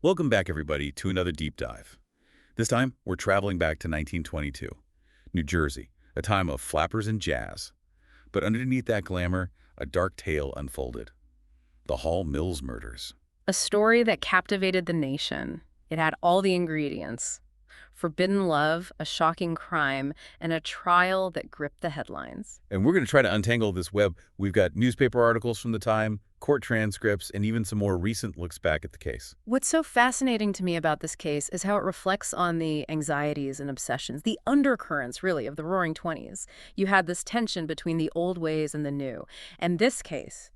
Welcome back, everybody, to another deep dive. This time, we're traveling back to 1922, New Jersey, a time of flappers and jazz. But underneath that glamour, a dark tale unfolded. The Hall Mills murders. A story that captivated the nation. It had all the ingredients. Forbidden love, a shocking crime, and a trial that gripped the headlines. And we're going to try to untangle this web. We've got newspaper articles from the time, court transcripts, and even some more recent looks back at the case. What's so fascinating to me about this case is how it reflects on the anxieties and obsessions, the undercurrents, really, of the Roaring Twenties. You had this tension between the old ways and the new. And this case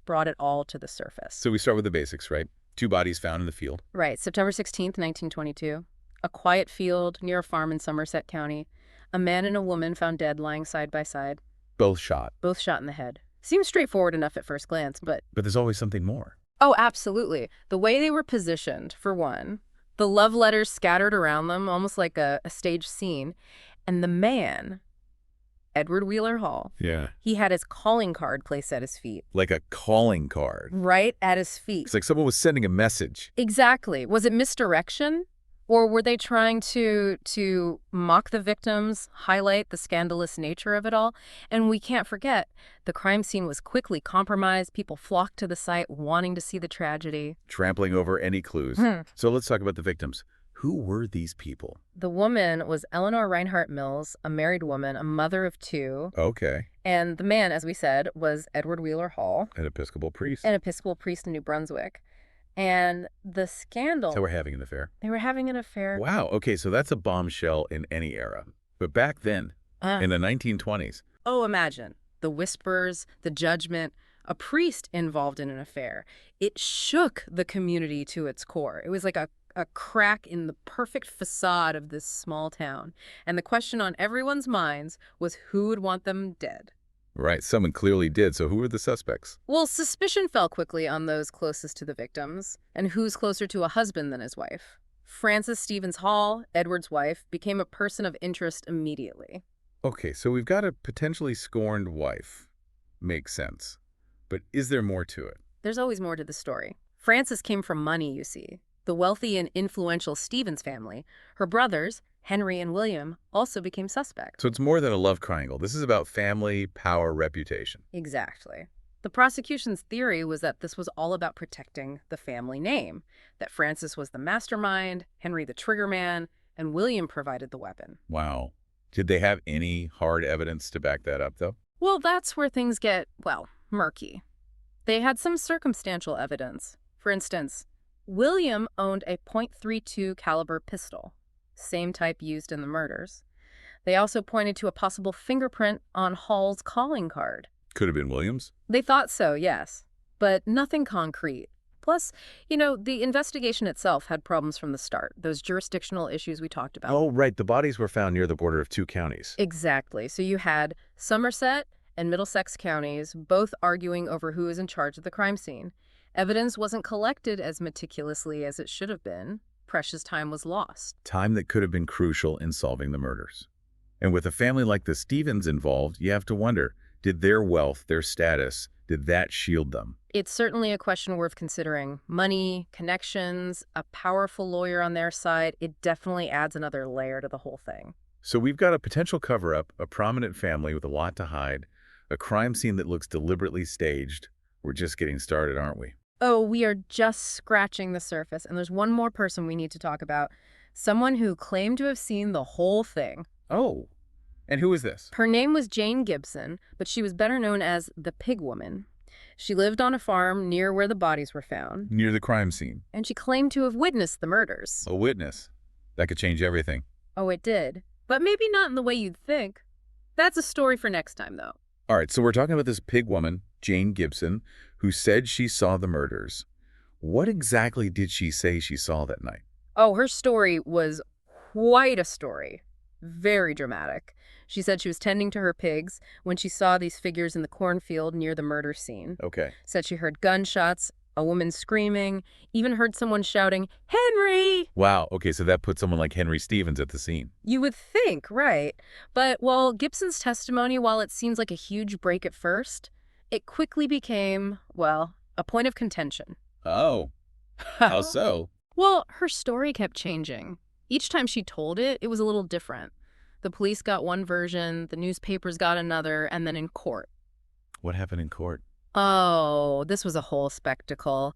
brought it all to the surface. So we start with the basics, right? Two bodies found in the field. Right, September 16th, 1922. A quiet field near a farm in Somerset County. A man and a woman found dead lying side by side, Both shot. both shot in the head. Seems straightforward enough at first glance, but... But there's always something more. Oh, absolutely. The way they were positioned, for one. The love letters scattered around them, almost like a stage scene. And the man, Edward Wheeler Hall, Yeah. he had his calling card placed at his feet. Like a calling card. Right at his feet. It's like someone was sending a message. Exactly. Was it misdirection? Or were they trying to mock the victims, highlight the scandalous nature of it all? And we can't forget, the crime scene was quickly compromised. People flocked to the site wanting to see the tragedy. Trampling over any clues. So let's talk about the victims. Who were these people? The woman was Eleanor Mills, a married woman, a mother of two. Okay. And the man, as we said, was Edward Wheeler Hall, An Episcopal priest. an Episcopal priest in New Brunswick. And the scandal... So we're having an affair. They were having an affair. Wow. Okay, so that's a bombshell in any era. But back then, in the 1920s. Oh, imagine. The whispers, the judgment, a priest involved in an affair. It shook the community to its core. It was like a crack in the perfect facade of this small town. And the question on everyone's minds was who would want them dead. Right, someone clearly did. So who were the suspects? Well, suspicion fell quickly on those closest to the victims. And who's closer to a husband than his wife? Frances Stevens Hall, Edward's wife, became a person of interest immediately. Okay, so we've got a potentially scorned wife. Makes sense. But is there more to it? There's always more to the story. Frances came from money, you see. The wealthy and influential Stevens family. Her brothers, Henry and William, also became suspects. So it's more than a love triangle. This is about family, power, reputation. Exactly. The prosecution's theory was that this was all about protecting the family name, that Frances was the mastermind, Henry the triggerman, and William provided the weapon. Wow. Did they have any hard evidence to back that up, though? Well, that's where things get, well, murky. They had some circumstantial evidence. For instance, William owned a .32 caliber pistol, same type used in the murders. They also pointed to a possible fingerprint on Hall's calling card. Could have been Williams. They thought so, yes, but nothing concrete. Plus, the investigation itself had problems from the start, those jurisdictional issues we talked about. Oh, right. The bodies were found near the border of two counties. Exactly. So you had Somerset and Middlesex counties both arguing over who was in charge of the crime scene. Evidence wasn't collected as meticulously as it should have been. Precious time was lost. Time that could have been crucial in solving the murders. And with a family like the Stevens involved, you have to wonder, did their wealth, their status, did that shield them? It's certainly a question worth considering. Money, connections, a powerful lawyer on their side, it definitely adds another layer to the whole thing. So we've got a potential cover-up, a prominent family with a lot to hide, a crime scene that looks deliberately staged. We're just getting started, aren't we? Oh, we are just scratching the surface, and there's one more person we need to talk about. Someone who claimed to have seen the whole thing. Oh, and who is this? Her name was Jane Gibson, but she was better known as the Pig Woman. She lived on a farm near where the bodies were found. Near the crime scene. And she claimed to have witnessed the murders. A witness. That could change everything. Oh, it did. But maybe not in the way you'd think. That's a story for next time, though. All right, so we're talking about this pig woman, Jane Gibson, who said she saw the murders. What exactly did she say she saw that night? Oh, her story was quite a story. Very dramatic. She said she was tending to her pigs when she saw these figures in the cornfield near the murder scene. Okay. Said she heard gunshots, a woman screaming, even heard someone shouting, "Henry!" Wow, okay, so that put someone like Henry Stevens at the scene. You would think, right? But Gibson's testimony, while it seems like a huge break at first, it quickly became, well, a point of contention. Oh, how so? Well, her story kept changing. Each time she told it, it was a little different. The police got one version, the newspapers got another, and then in court. What happened in court? Oh, this was a whole spectacle.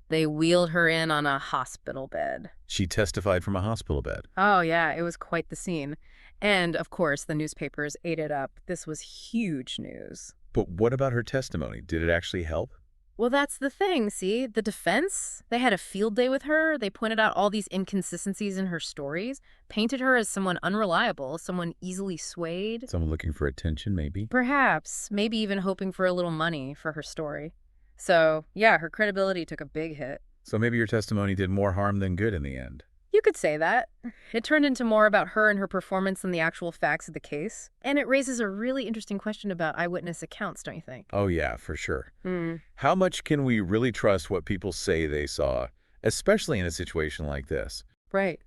They wheeled her in on a hospital bed. She testified from a hospital bed. Oh, yeah, it was quite the scene. And, of course, the newspapers ate it up. This was huge news. But what about her testimony? Did it actually help? Well, that's the thing, see? The defense, they had a field day with her. They pointed out all these inconsistencies in her stories, painted her as someone unreliable, someone easily swayed. Someone looking for attention, maybe? Perhaps, maybe even hoping for a little money for her story. So, yeah, her credibility took a big hit. So maybe your testimony did more harm than good in the end. You could say that. It turned into more about her and her performance than the actual facts of the case. And it raises a really interesting question about eyewitness accounts, don't you think? Oh yeah, for sure. Hmm. How much can we really trust what people say they saw, especially in a situation like this? Right.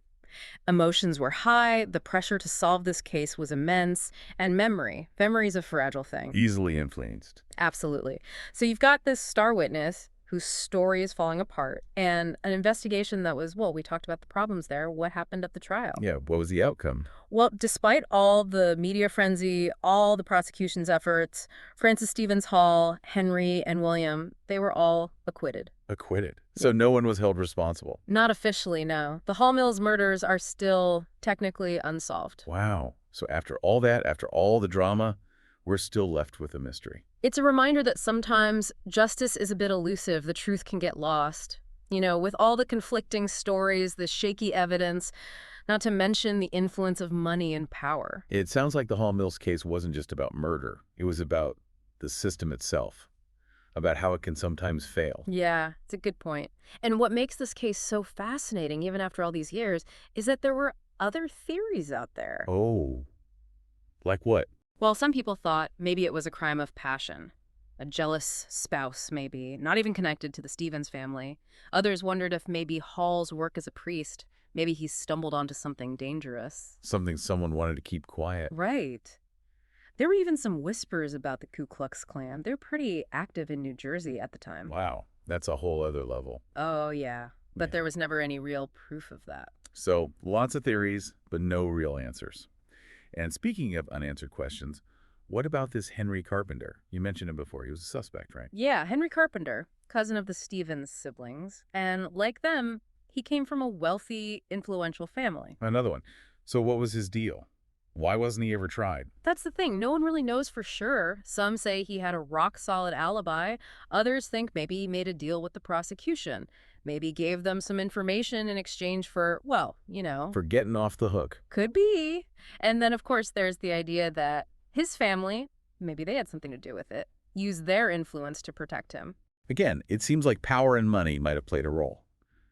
Emotions were high, the pressure to solve this case was immense, and memory's a fragile thing. Easily influenced. Absolutely. So you've got this star witness whose story is falling apart, and an investigation that was, well, we talked about the problems there. What happened at the trial? Yeah, what was the outcome? Well, despite all the media frenzy, all the prosecution's efforts, Francis Stevens Hall, Henry, and William, they were all acquitted. Acquitted. So no one was held responsible. Not officially, no. The Hall Mills murders are still technically unsolved. Wow. So after all that, after all the drama, we're still left with a mystery. It's a reminder that sometimes justice is a bit elusive. The truth can get lost. You know, with all the conflicting stories, the shaky evidence, not to mention the influence of money and power. It sounds like the Hall Mills case wasn't just about murder. It was about the system itself, about how it can sometimes fail. Yeah, it's a good point. And what makes this case so fascinating, even after all these years, is that there were other theories out there. Oh, like what? Well, some people thought maybe it was a crime of passion. A jealous spouse, maybe, not even connected to the Stevens family. Others wondered if maybe Hall's work as a priest, maybe he stumbled onto something dangerous. Something someone wanted to keep quiet. Right. There were even some whispers about the Ku Klux Klan. They're pretty active in New Jersey at the time. Wow, that's a whole other level. Oh, yeah. But Yeah. there was never any real proof of that. So lots of theories, but no real answers. And speaking of unanswered questions, what about this Henry Carpenter? You mentioned him before. He was a suspect, right? Yeah, Henry Carpenter, cousin of the Stevens siblings. And like them, he came from a wealthy, influential family. Another one. So what was his deal? Why wasn't he ever tried? That's the thing. No one really knows for sure. Some say he had a rock-solid alibi. Others think maybe he made a deal with the prosecution. Maybe gave them some information in exchange for, well, you know. For getting off the hook. Could be. And then, of course, there's the idea that his family, maybe they had something to do with it, used their influence to protect him. Again, it seems like power and money might have played a role.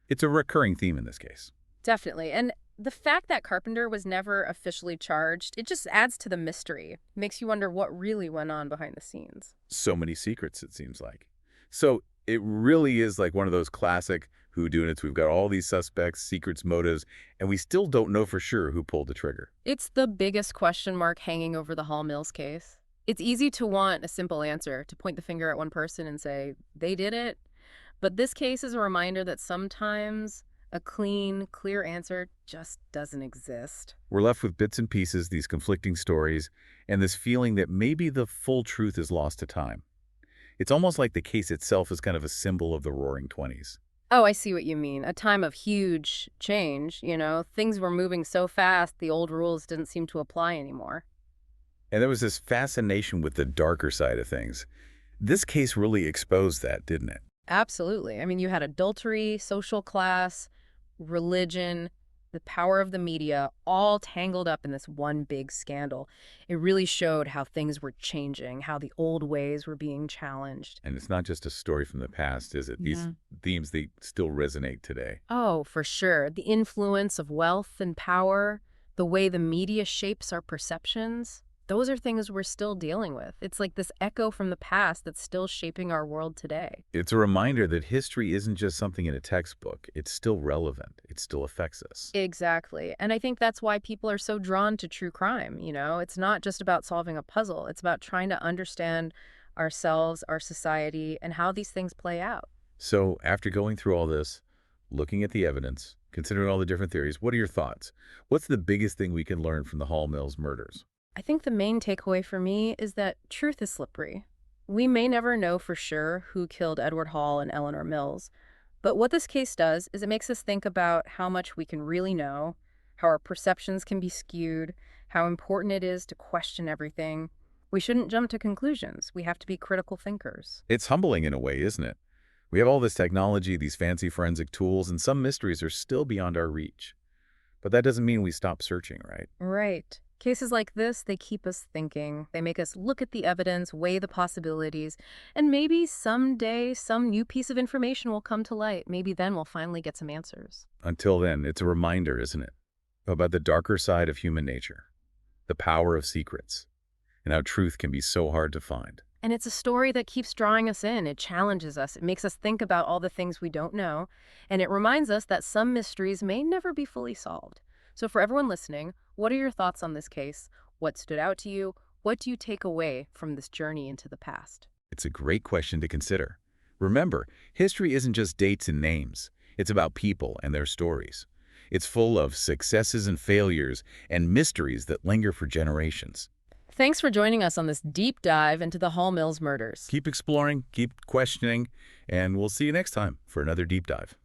It's a recurring theme in this case. Definitely. And the fact that Carpenter was never officially charged, it just adds to the mystery. Makes you wonder what really went on behind the scenes. So many secrets, it seems like. So it really is like one of those classic whodunits. We've got all these suspects, secrets, motives, and we still don't know for sure who pulled the trigger. It's the biggest question mark hanging over the Hall Mills case. It's easy to want a simple answer, to point the finger at one person and say, they did it. But this case is a reminder that sometimes a clean, clear answer just doesn't exist. We're left with bits and pieces, these conflicting stories, and this feeling that maybe the full truth is lost to time. It's almost like the case itself is kind of a symbol of the Roaring '20s. Oh, I see what you mean. A time of huge change, you know. Things were moving so fast, the old rules didn't seem to apply anymore. And there was this fascination with the darker side of things. This case really exposed that, didn't it? Absolutely. I mean, you had adultery, social class, religion, the power of the media, all tangled up in this one big scandal. It really showed how things were changing, how the old ways were being challenged. And it's not just a story from the past, is it? These Yeah. themes, they still resonate today. Oh, for sure. The influence of wealth and power, the way the media shapes our perceptions, those are things we're still dealing with. It's like this echo from the past that's still shaping our world today. It's a reminder that history isn't just something in a textbook. It's still relevant. It still affects us. Exactly. And I think that's why people are so drawn to true crime, you know? It's not just about solving a puzzle. It's about trying to understand ourselves, our society, and how these things play out. So after going through all this, Looking at the evidence, considering all the different theories, what are your thoughts? What's the biggest thing we can learn from the Hall Mills murders? I think the main takeaway for me is that truth is slippery. We may never know for sure who killed Edward Hall and Eleanor Mills, but what this case does is it makes us think about how much we can really know, how our perceptions can be skewed, how important it is to question everything. We shouldn't jump to conclusions. We have to be critical thinkers. It's humbling in a way, isn't it? We have all this technology, these fancy forensic tools, and some mysteries are still beyond our reach. But that doesn't mean we stop searching, right? Right. Cases like this, they keep us thinking. They make us look at the evidence, weigh the possibilities, and maybe someday some new piece of information will come to light. Maybe then we'll finally get some answers. Until then, it's a reminder, isn't it, about the darker side of human nature, the power of secrets, and how truth can be so hard to find. And it's a story that keeps drawing us in. It challenges us. It makes us think about all the things we don't know. And it reminds us that some mysteries may never be fully solved. So for everyone listening, what are your thoughts on this case? What stood out to you? What do you take away from this journey into the past? It's a great question to consider. Remember, history isn't just dates and names. It's about people and their stories. It's full of successes and failures and mysteries that linger for generations. Thanks for joining us on this deep dive into the Hall Mills murders. Keep exploring, keep questioning, and we'll see you next time for another deep dive.